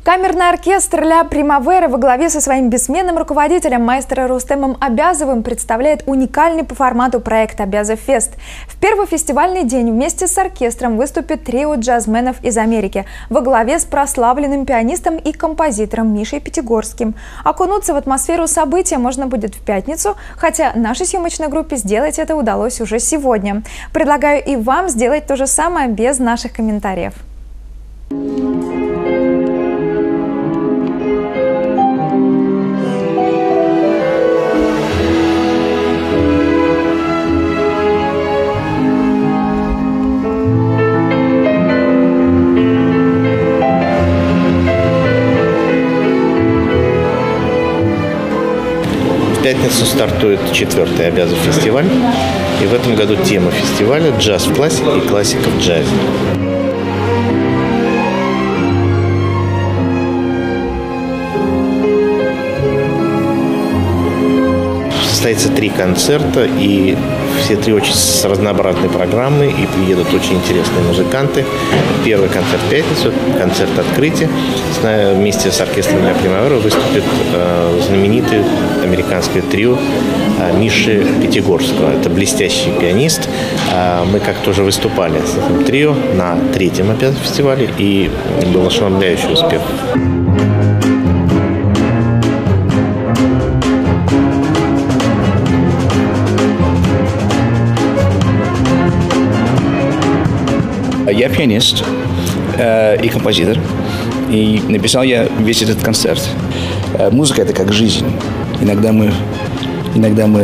Камерный оркестр «Ля Примавера» во главе со своим бессменным руководителем маэстро Рустемом Абязовым представляет уникальный по формату проект «Абязов-фест». В первый фестивальный день вместе с оркестром выступит трио джазменов из Америки во главе с прославленным пианистом и композитором Мишей Пятигорским. Окунуться в атмосферу события можно будет в пятницу, хотя нашей съемочной группе сделать это удалось уже сегодня. Предлагаю и вам сделать то же самое без наших комментариев. В пятницу стартует 4-й Абязов фестиваль, и в этом году тема фестиваля «Джаз в классике» и «Классика в джазе». Состоится 3 концерта, и все 3 очень с разнообразной программой, и приедут очень интересные музыканты. Первый концерт в пятницу, концерт открытия. Вместе с оркестром «Ля Примавера» выступит знаменитый американское трио Миши Пятигорского. Это блестящий пианист. Мы как-то уже выступали с этим трио на 3-м Абязов фестивале, и был ошеломляющий успех. Я пианист и композитор, и написал я весь этот концерт. Музыка – это как жизнь. Иногда мы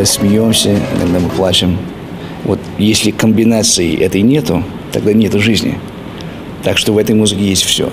смеемся, иногда мы плачем. Вот если комбинации этой нету, тогда нету жизни. Так что в этой музыке есть все.